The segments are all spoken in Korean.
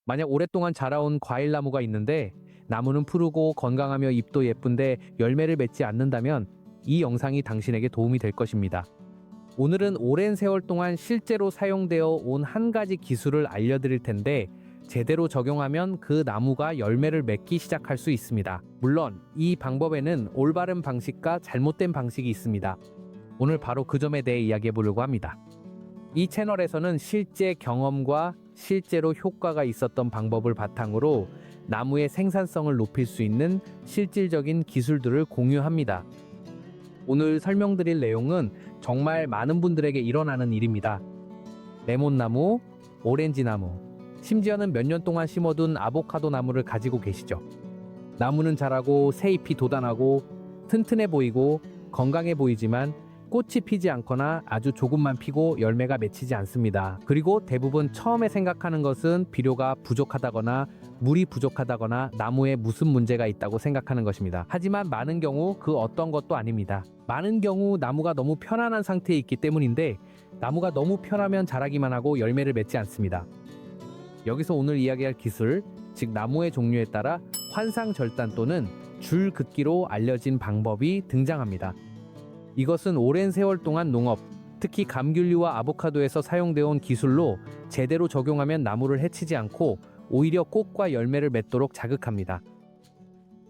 만약 오랫동안 자라온 과일나무가 있는데 나무는 푸르고 건강하며 잎도 예쁜데 열매를 맺지 않는다면 이 영상이 당신에게 도움이 될 것입니다. 오늘은 오랜 세월 동안 실제로 사용되어 온 한 가지 기술을 알려드릴 텐데 제대로 적용하면 그 나무가 열매를 맺기 시작할 수 있습니다. 물론 이 방법에는 올바른 방식과 잘못된 방식이 있습니다. 오늘 바로 그 점에 대해 이야기해 보려고 합니다. 이 채널에서는 실제 경험과 실제로 효과가 있었던 방법을 바탕으로 나무의 생산성을 높일 수 있는 실질적인 기술들을 공유합니다. 오늘 설명드릴 내용은 정말 많은 분들에게 일어나는 일입니다. 레몬나무, 오렌지나무, 심지어는 몇 년 동안 심어둔 아보카도 나무를 가지고 계시죠. 나무는 자라고 새잎이 돋아나고 튼튼해 보이고 건강해 보이지만 꽃이 피지 않거나 아주 조금만 피고 열매가 맺히지 않습니다. 그리고 대부분 처음에 생각하는 것은 비료가 부족하다거나 물이 부족하다거나 나무에 무슨 문제가 있다고 생각하는 것입니다. 하지만 많은 경우 그 어떤 것도 아닙니다. 많은 경우 나무가 너무 편안한 상태에 있기 때문인데 나무가 너무 편하면 자라기만 하고 열매를 맺지 않습니다. 여기서 오늘 이야기할 기술, 즉 나무의 종류에 따라 환상절단 또는 줄긋기로 알려진 방법이 등장합니다. 이것은 오랜 세월 동안 농업, 특히 감귤류와 아보카도에서 사용되어 온 기술로 제대로 적용하면 나무를 해치지 않고 오히려 꽃과 열매를 맺도록 자극합니다.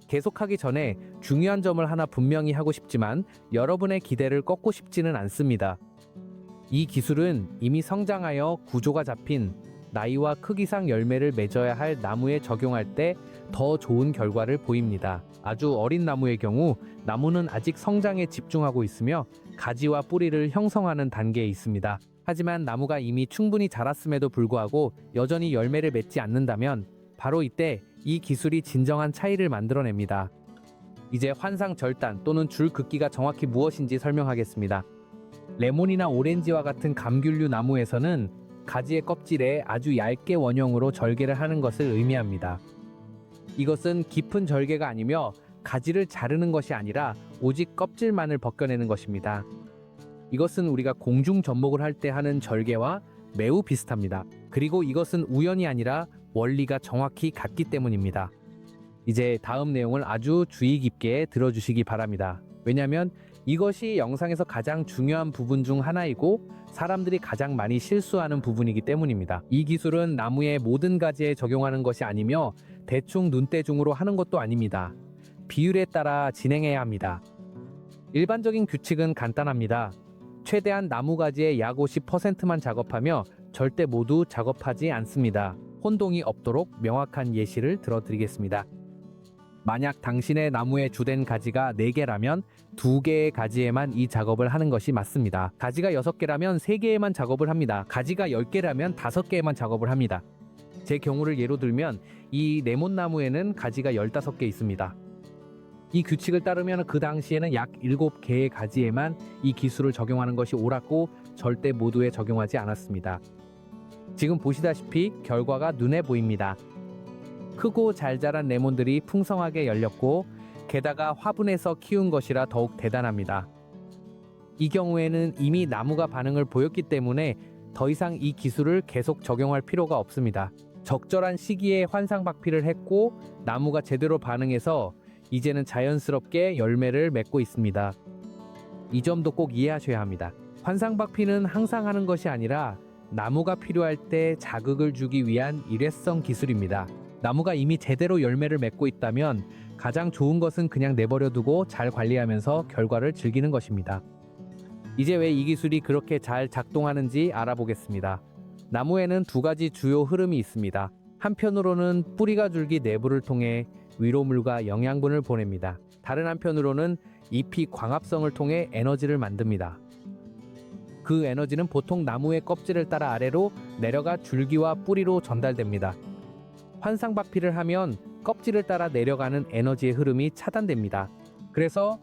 계속하기 전에 중요한 점을 하나 분명히 하고 싶지만 여러분의 기대를 꺾고 싶지는 않습니다. 이 기술은 이미 성장하여 구조가 잡힌 나이와 크기상 열매를 맺어야 할 나무에 적용할 때 더 좋은 결과를 보입니다. 아주 어린 나무의 경우 나무는 아직 성장에 집중하고 있으며 가지와 뿌리를 형성하는 단계에 있습니다. 하지만 나무가 이미 충분히 자랐음에도 불구하고 여전히 열매를 맺지 않는다면 바로 이때 이 기술이 진정한 차이를 만들어냅니다. 이제 환상절단 또는 줄긋기가 정확히 무엇인지 설명하겠습니다. 레몬이나 오렌지와 같은 감귤류 나무에서는 가지의 껍질에 아주 얇게 원형으로 절개를 하는 것을 의미합니다. 이것은 깊은 절개가 아니며 가지를 자르는 것이 아니라 오직 껍질만을 벗겨내는 것입니다. 이것은 우리가 공중 접목을 할 때 하는 절개와 매우 비슷합니다. 그리고 이것은 우연이 아니라 원리가 정확히 같기 때문입니다. 이제 다음 내용을 아주 주의 깊게 들어주시기 바랍니다. 왜냐하면 이것이 영상에서 가장 중요한 부분 중 하나이고 사람들이 가장 많이 실수하는 부분이기 때문입니다. 이 기술은 나무의 모든 가지에 적용하는 것이 아니며 대충 눈대중으로 하는 것도 아닙니다. 비율에 따라 진행해야 합니다. 일반적인 규칙은 간단합니다. 최대한 나무 가지의 약 50%만 작업하며 절대 모두 작업하지 않습니다. 혼동이 없도록 명확한 예시를 들어드리겠습니다. 만약 당신의 나무의 주된 가지가 4개라면 2개의 가지에만 이 작업을 하는 것이 맞습니다. 가지가 6개라면 3개에만 작업을 합니다. 가지가 10개라면 5개에만 작업을 합니다. 제 경우를 예로 들면 이 레몬나무에는 가지가 15개 있습니다. 이 규칙을 따르면 그 당시에는 약 7개의 가지에만 이 기술을 적용하는 것이 옳았고 절대 모두에 적용하지 않았습니다. 지금 보시다시피 결과가 눈에 보입니다. 크고 잘 자란 레몬들이 풍성하게 열렸고 게다가 화분에서 키운 것이라 더욱 대단합니다. 이 경우에는 이미 나무가 반응을 보였기 때문에 더 이상 이 기술을 계속 적용할 필요가 없습니다. 적절한 시기에 환상박피를 했고 나무가 제대로 반응해서 이제는 자연스럽게 열매를 맺고 있습니다. 이 점도 꼭 이해하셔야 합니다. 환상박피는 항상 하는 것이 아니라 나무가 필요할 때 자극을 주기 위한 일회성 기술입니다. 나무가 이미 제대로 열매를 맺고 있다면 가장 좋은 것은 그냥 내버려두고 잘 관리하면서 결과를 즐기는 것입니다. 이제 왜 이 기술이 그렇게 잘 작동하는지 알아보겠습니다. 나무에는 2가지 주요 흐름이 있습니다. 한편으로는 뿌리가 줄기 내부를 통해 위로물과 영양분을 보냅니다. 다른 한편으로는 잎이 광합성을 통해 에너지를 만듭니다. 그 에너지는 보통 나무의 껍질을 따라 아래로 내려가 줄기와 뿌리로 전달됩니다. 환상박피를 하면 껍질을 따라 내려가는 에너지의 흐름이 차단됩니다. 그래서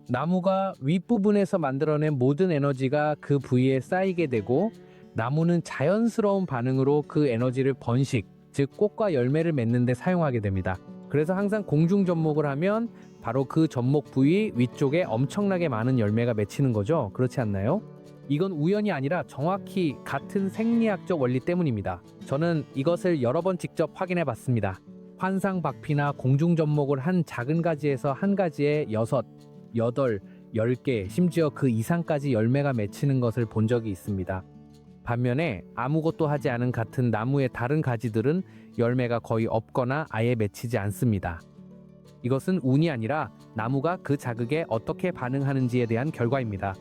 나무가 윗부분에서 만들어낸 모든 에너지가 그 부위에 쌓이게 되고 나무는 자연스러운 반응으로 그 에너지를 번식, 즉 꽃과 열매를 맺는 데 사용하게 됩니다. 그래서 항상 공중 접목을 하면 바로 그 접목 부위 위쪽에 엄청나게 많은 열매가 맺히는 거죠. 그렇지 않나요? 이건 우연이 아니라 정확히 같은 생리학적 원리 때문입니다. 저는 이것을 여러 번 직접 확인해 봤습니다. 환상박피나 공중전목을 한 작은 가지에서 한 가지에 6, 8, 10개, 심지어 그 이상까지 열매가 맺히는 것을 본 적이 있습니다. 반면에 아무것도 하지 않은 같은 나무의 다른 가지들은 열매가 거의 없거나 아예 맺히지 않습니다. 이것은 운이 아니라 나무가 그 자극에 어떻게 반응하는지에 대한 결과입니다.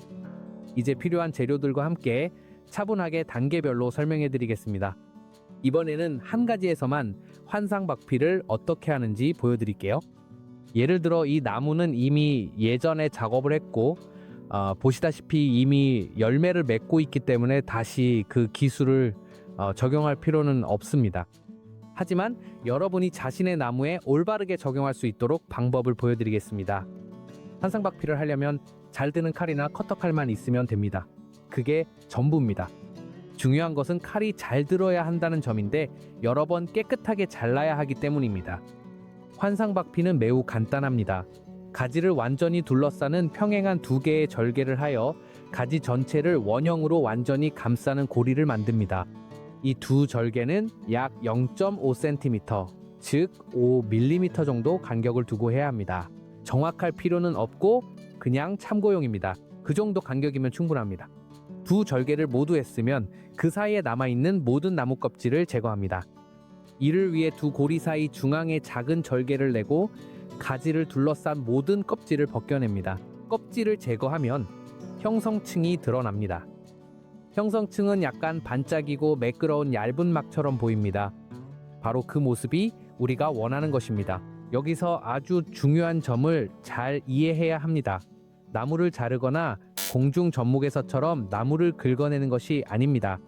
이제 필요한 재료들과 함께 차분하게 단계별로 설명해 드리겠습니다. 이번에는 한 가지에서만 환상박피를 어떻게 하는지 보여드릴게요. 예를 들어 이 나무는 이미 예전에 작업을 했고 보시다시피 이미 열매를 맺고 있기 때문에 다시 그 기술을 적용할 필요는 없습니다. 하지만 여러분이 자신의 나무에 올바르게 적용할 수 있도록 방법을 보여드리겠습니다. 환상박피를 하려면 잘 드는 칼이나 커터칼만 있으면 됩니다. 그게 전부입니다. 중요한 것은 칼이 잘 들어야 한다는 점인데 여러 번 깨끗하게 잘라야 하기 때문입니다. 환상박피는 매우 간단합니다. 가지를 완전히 둘러싸는 평행한 2개의 절개를 하여 가지 전체를 원형으로 완전히 감싸는 고리를 만듭니다. 이 두 절개는 약 0.5cm, 즉 5mm 정도 간격을 두고 해야 합니다. 정확할 필요는 없고 그냥 참고용입니다. 그 정도 간격이면 충분합니다. 두 절개를 모두 했으면 그 사이에 남아있는 모든 나무 껍질을 제거합니다. 이를 위해 두 고리 사이 중앙에 작은 절개를 내고 가지를 둘러싼 모든 껍질을 벗겨냅니다. 껍질을 제거하면 형성층이 드러납니다. 형성층은 약간 반짝이고 매끄러운 얇은 막처럼 보입니다. 바로 그 모습이 우리가 원하는 것입니다. 여기서 아주 중요한 점을 잘 이해해야 합니다. 나무를 자르거나 공중 전목에서처럼 나무를 긁어내는 것이 아닙니다.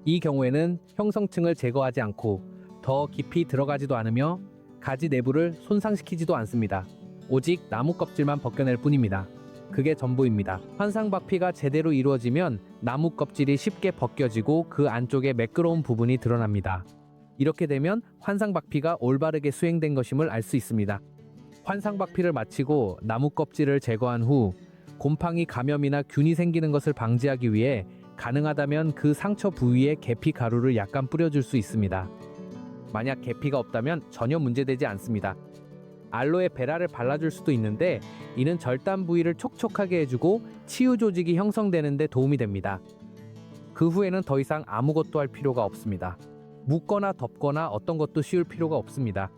이 경우에는 형성층을 제거하지 않고 더 깊이 들어가지도 않으며 가지 내부를 손상시키지도 않습니다. 오직 나무 껍질만 벗겨낼 뿐입니다. 그게 전부입니다. 환상박피가 제대로 이루어지면 나무 껍질이 쉽게 벗겨지고 그 안쪽에 매끄러운 부분이 드러납니다. 이렇게 되면 환상박피가 올바르게 수행된 것임을 알 수 있습니다. 환상박피를 마치고 나무 껍질을 제거한 후 곰팡이 감염이나 균이 생기는 것을 방지하기 위해 가능하다면 그 상처 부위에 계피 가루를 약간 뿌려줄 수 있습니다. 만약 계피가 없다면 전혀 문제되지 않습니다. 알로에 베라를 발라줄 수도 있는데 이는 절단 부위를 촉촉하게 해주고 치유 조직이 형성되는 데 도움이 됩니다. 그 후에는 더 이상 아무것도 할 필요가 없습니다. 묶거나 덮거나 어떤 것도 씌울 필요가 없습니다.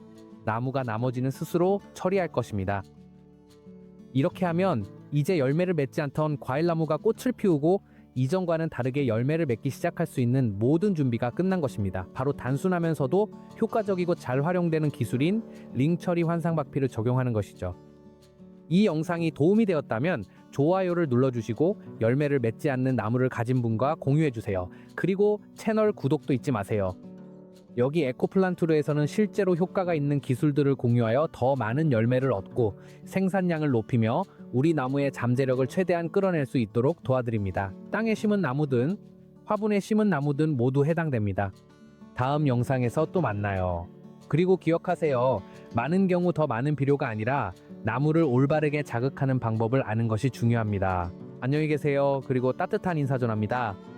나무가 나머지는 스스로 처리할 것입니다. 이렇게 하면 이제 열매를 맺지 않던 과일나무가 꽃을 피우고 이전과는 다르게 열매를 맺기 시작할 수 있는 모든 준비가 끝난 것입니다. 바로 단순하면서도 효과적이고 잘 활용되는 기술인 링 처리 환상박피를 적용하는 것이죠. 이 영상이 도움이 되었다면 좋아요를 눌러주시고 열매를 맺지 않는 나무를 가진 분과 공유해주세요. 그리고 채널 구독도 잊지 마세요. 여기 에코플란트루에서는 실제로 효과가 있는 기술들을 공유하여 더 많은 열매를 얻고 생산량을 높이며 우리 나무의 잠재력을 최대한 끌어낼 수 있도록 도와드립니다. 땅에 심은 나무든 화분에 심은 나무든 모두 해당됩니다. 다음 영상에서 또 만나요. 그리고 기억하세요. 많은 경우 더 많은 비료가 아니라 나무를 올바르게 자극하는 방법을 아는 것이 중요합니다. 안녕히 계세요. 그리고 따뜻한 인사 전합니다.